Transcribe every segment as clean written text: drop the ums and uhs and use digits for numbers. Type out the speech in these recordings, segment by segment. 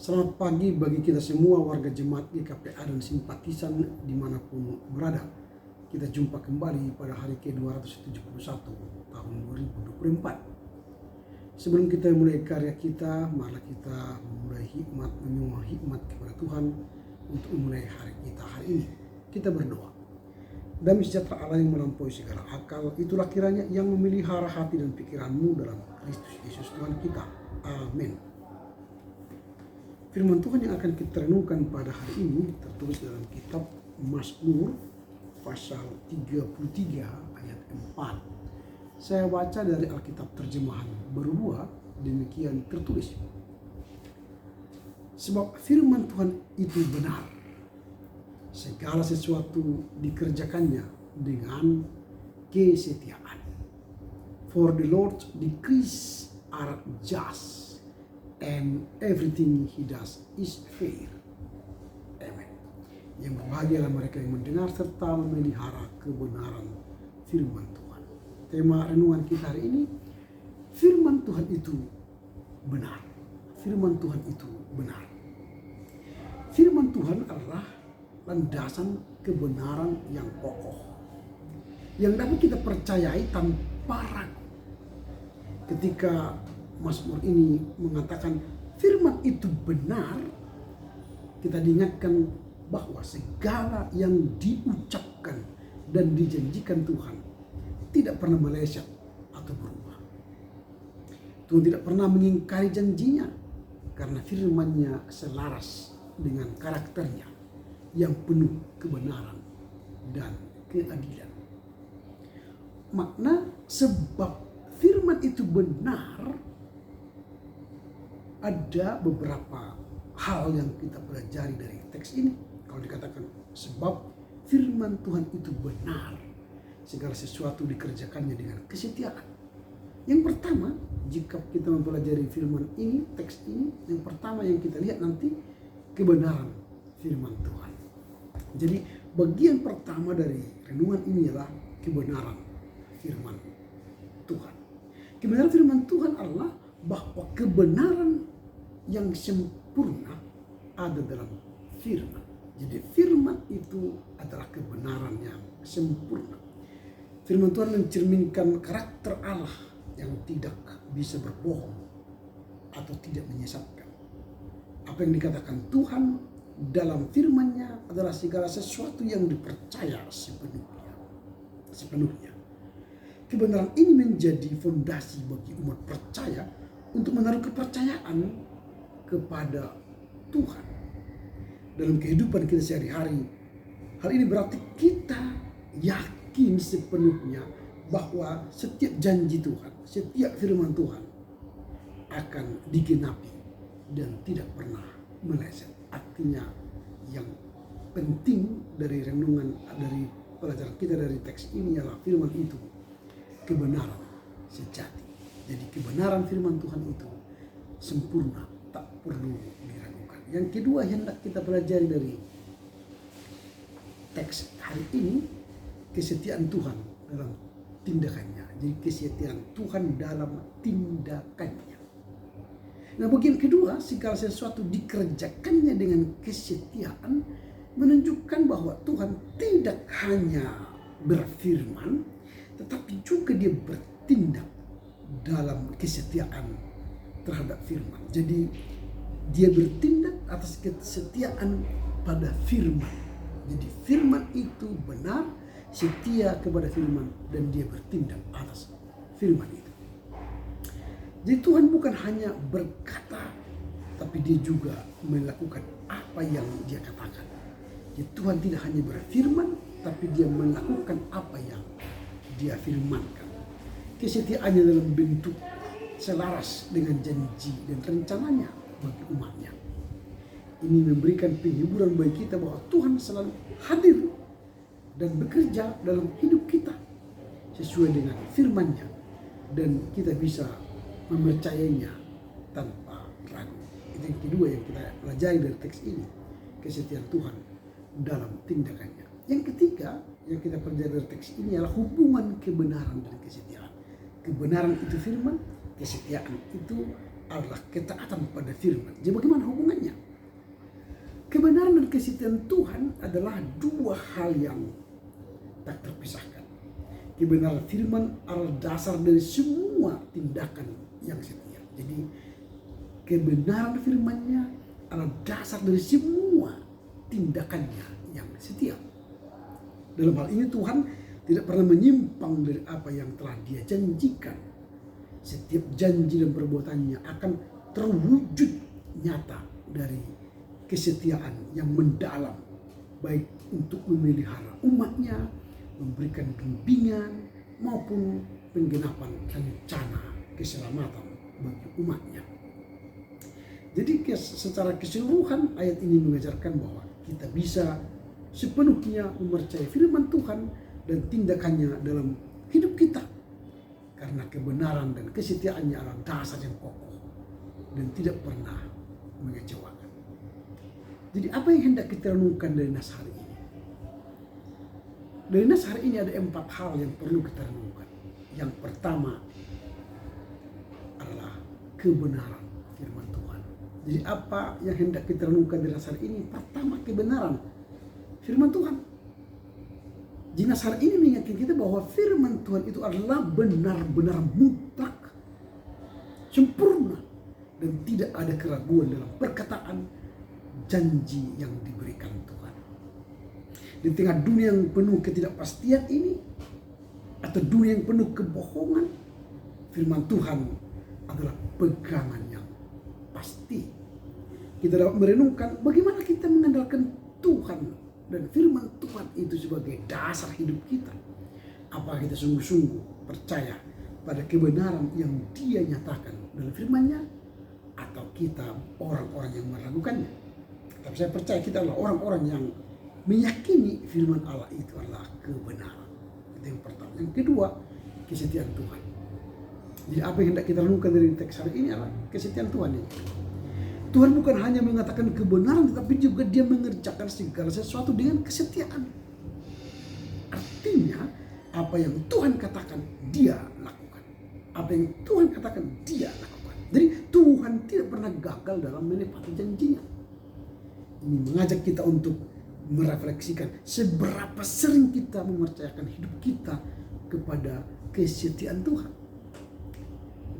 Selamat pagi bagi kita semua warga jemaat GKPA dan simpatisan dimanapun berada. Kita jumpa kembali pada hari ke-271 tahun 2024. Sebelum kita mulai karya kita, marilah kita memohon hikmat kepada Tuhan untuk memulai hari kita hari ini. Kita berdoa. Damai sejahtera Allah yang melampaui segala akal, itulah kiranya yang memelihara hati dan pikiranmu dalam Kristus Yesus Tuhan kita. Amin. Firman Tuhan yang akan kita renungkan pada hari ini tertulis dalam kitab Mazmur pasal 33 ayat 4. Saya baca dari Alkitab terjemahan baru 2, demikian tertulis. Sebab firman Tuhan itu benar, segala sesuatu dikerjakannya dengan kesetiaan. For the Lord's decrees are just, and everything he does is fair. Amen. Yang berbahagialah mereka yang mendengar serta memelihara kebenaran firman Tuhan. Tema renungan kita hari ini, firman Tuhan itu benar. Firman Tuhan itu benar. Firman Tuhan adalah landasan kebenaran yang kokoh, yang dapat kita percayai tanpa ragu. Ketika Mazmur ini mengatakan firman itu benar, kita diingatkan bahwa segala yang diucapkan dan dijanjikan Tuhan tidak pernah meleset atau berubah. Tuhan tidak pernah mengingkari janjinya karena firman-Nya selaras dengan karakternya yang penuh kebenaran dan keadilan. Makna sebab firman itu benar, ada beberapa hal yang kita pelajari dari teks ini. Kalau dikatakan sebab firman Tuhan itu benar, segala sesuatu dikerjakannya dengan kesetiaan. Yang pertama, jika kita mempelajari firman ini, teks ini, yang pertama yang kita lihat nanti kebenaran firman Tuhan. Jadi bagian pertama dari renungan ini adalah kebenaran firman Tuhan. Kebenaran firman Tuhan adalah bahwa kebenaran yang sempurna ada dalam firman. Jadi firman itu adalah kebenaran yang sempurna. Firman Tuhan mencerminkan karakter Allah yang tidak bisa berbohong atau tidak menyesatkan. Apa yang dikatakan Tuhan dalam firman-Nya adalah segala sesuatu yang dipercaya sepenuhnya. Kebenaran ini menjadi fondasi bagi umat percaya untuk menaruh kepercayaan kepada Tuhan dalam kehidupan kita sehari-hari. Hal ini berarti kita yakin sepenuhnya bahwa setiap janji Tuhan, setiap firman Tuhan akan digenapi dan tidak pernah meleset. Artinya yang penting dari renungan, dari pelajaran kita dari teks ini adalah firman itu kebenaran sejati. Jadi kebenaran firman Tuhan itu sempurna, tak perlu diragukan. Yang kedua yang hendak kita pelajari dari teks hari ini, kesetiaan Tuhan dalam tindakannya. Jadi kesetiaan Tuhan dalam tindakannya. Nah, bagian kedua, segala sesuatu dikerjakannya dengan kesetiaan, menunjukkan bahwa Tuhan tidak hanya berfirman, tetapi juga dia bertindak dalam kesetiaan terhadap firman. Jadi dia bertindak atas kesetiaan pada firman. Jadi firman itu benar, setia kepada firman, dan dia bertindak atas firman itu. Jadi Tuhan bukan hanya berkata, tapi dia juga melakukan apa yang dia katakan. Jadi Tuhan tidak hanya berfirman, tapi dia melakukan apa yang dia firmankan. Kesetiaannya dalam bentuk selaras dengan janji dan rencananya bagi umatnya. Ini memberikan penghiburan bagi kita bahwa Tuhan selalu hadir dan bekerja dalam hidup kita sesuai dengan firman-Nya, dan kita bisa mempercayainya tanpa ragu. Itu yang kedua yang kita pelajari dari teks ini, kesetiaan Tuhan dalam tindakannya. Yang ketiga yang kita pelajari dari teks ini adalah hubungan kebenaran dan kesetiaan. Kebenaran itu firman, kesetiaan itu adalah ketaatan pada firman. Jadi bagaimana hubungannya? Kebenaran dan kesetiaan Tuhan adalah dua hal yang tak terpisahkan. Kebenaran firman adalah dasar dari semua tindakan yang setia. Jadi kebenaran firman-Nya adalah dasar dari semua tindakannya yang setia. Dalam hal ini Tuhan tidak pernah menyimpang dari apa yang telah Dia janjikan. Setiap janji dan perbuatannya akan terwujud nyata dari kesetiaan yang mendalam, baik untuk memelihara umatnya, memberikan bimbingan maupun penggenapan rencana keselamatan bagi umatnya. Jadi secara keseluruhan ayat ini mengajarkan bahwa kita bisa sepenuhnya mempercayai firman Tuhan dan tindakannya dalam hidup kita. Karena kebenaran dan kesetiaannya adalah dasar yang kokoh dan tidak pernah mengecewakan. Jadi apa yang hendak kita renungkan dari nas hari ini? Dari nas hari ini ada 4 hal yang perlu kita renungkan. Yang pertama adalah kebenaran firman Tuhan. Jadi apa yang hendak kita renungkan dari nas hari ini? Pertama, kebenaran firman Tuhan. Jadi nas hari ini mengingatkan kita bahwa firman Tuhan itu adalah benar-benar mutlak, sempurna, dan tidak ada keraguan dalam perkataan janji yang diberikan Tuhan. Di tengah dunia yang penuh ketidakpastian ini, atau dunia yang penuh kebohongan, firman Tuhan adalah pegangan yang pasti. Kita dapat merenungkan bagaimana kita mengandalkan Tuhan dan firman Tuhan itu sebagai dasar hidup kita. Apakah kita sungguh-sungguh percaya pada kebenaran yang Dia nyatakan dalam firman-Nya, atau kita orang-orang yang meragukannya? Tapi saya percaya kita adalah orang-orang yang meyakini firman Allah itu adalah kebenaran. Itu yang pertama. Yang kedua, kesetiaan Tuhan. Jadi apa yang hendak kita renungkan dari teks hari ini adalah kesetiaan Tuhan ini. Tuhan bukan hanya mengatakan kebenaran, tetapi juga Dia mengerjakan segala sesuatu dengan kesetiaan. Artinya, apa yang Tuhan katakan, Dia lakukan. Apa yang Tuhan katakan, Dia lakukan. Jadi Tuhan tidak pernah gagal dalam menepati janjinya. Ini mengajak kita untuk merefleksikan seberapa sering kita mempercayakan hidup kita kepada kesetiaan Tuhan.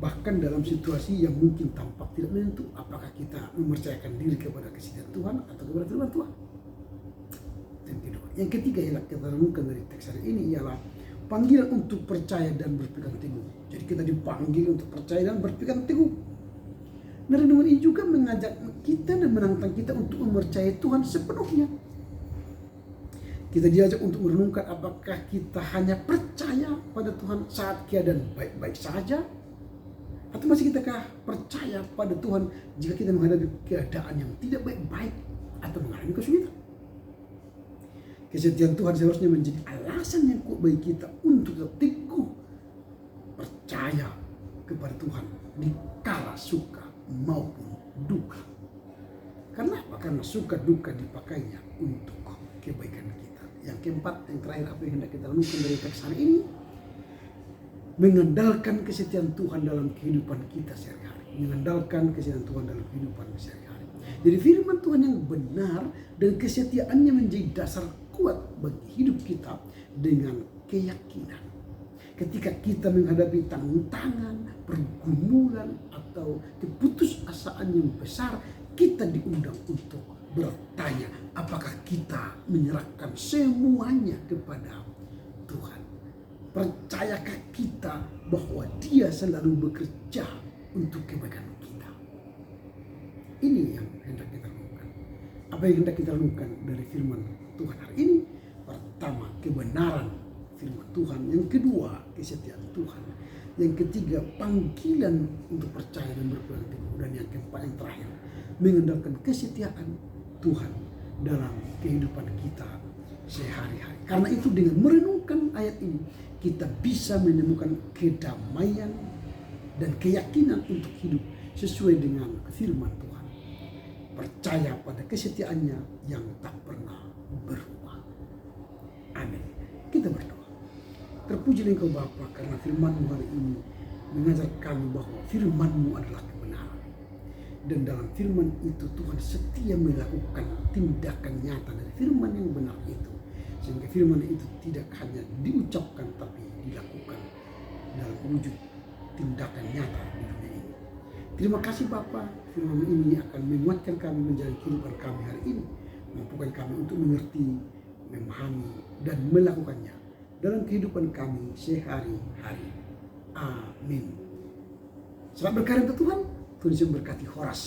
Bahkan dalam situasi yang mungkin tampak tidak menentu, apakah kita mempercayakan diri kepada kesetiaan Tuhan atau kepada firman Tuhan? Yang kedua. Yang ketiga yang kita renungkan dari teks hari ini ialah panggilan untuk percaya dan berpegang teguh. Jadi kita dipanggil untuk percaya dan berpegang teguh. Nah, renungan ini juga mengajak kita dan menantang kita untuk mempercayai Tuhan sepenuhnya. Kita diajak untuk merenungkan apakah kita hanya percaya pada Tuhan saat keadaan baik-baik saja, atau masih kitakah percaya pada Tuhan jika kita menghadapi keadaan yang tidak baik-baik atau mengalami kesulitan. Kesetiaan Tuhan seharusnya menjadi alasan yang kuat bagi kita untuk tetap teguh percaya kepada Tuhan di kala suka maupun duka. Karena apa? Karena suka duka dipakainya untuk kebaikan kita. Yang keempat, yang terakhir, apa yang hendak kita renungkan dari teks hari ini, mengandalkan kesetiaan Tuhan dalam kehidupan kita sehari-hari. Mengandalkan kesetiaan Tuhan dalam kehidupan sehari-hari. Jadi firman Tuhan yang benar dan kesetiaannya menjadi dasar kuat bagi hidup kita dengan keyakinan. Ketika kita menghadapi tantangan, pergumulan, atau keputusasaan yang besar, kita diundang untuk bertanya, apakah kita menyerahkan semuanya kepada Tuhan? Percayakah kita bahwa Dia selalu bekerja untuk kebaikan kita? Ini yang hendak kita renungkan. Apa yang hendak kita renungkan dari firman Tuhan hari ini? Pertama, kebenaran firman Tuhan. Yang kedua, kesetiaan Tuhan. Yang ketiga, panggilan untuk percaya dan berpegang teguh. Dan yang keempat, yang terakhir, mengandalkan kesetiaan Tuhan dalam kehidupan kita sehari-hari. Karena itu dengan merenungkan ayat ini, kita bisa menemukan kedamaian dan keyakinan untuk hidup sesuai dengan firman Tuhan. Percaya pada kesetiaannya yang tak pernah berubah. Amin. Kita berdoa. Terpuji Engkau Bapa, karena firman-Mu hari ini mengajar kami bahwa firman-Mu adalah kebenaran. Dan dalam firman itu Tuhan setia melakukan tindakan nyata dari firman yang benar itu. Sehingga firman itu tidak hanya diucapkan tapi dilakukan dalam wujud tindakan nyata di dunia ini. Terima kasih Bapa, firman ini akan menguatkan kami menjalani kehidupan kami hari ini. Mampukan kami untuk mengerti, memahami, dan melakukannya dalam kehidupan kami sehari-hari. Amin. Selamat berkarya untuk Tuhan. Tuhan Yesus berkati. Horas.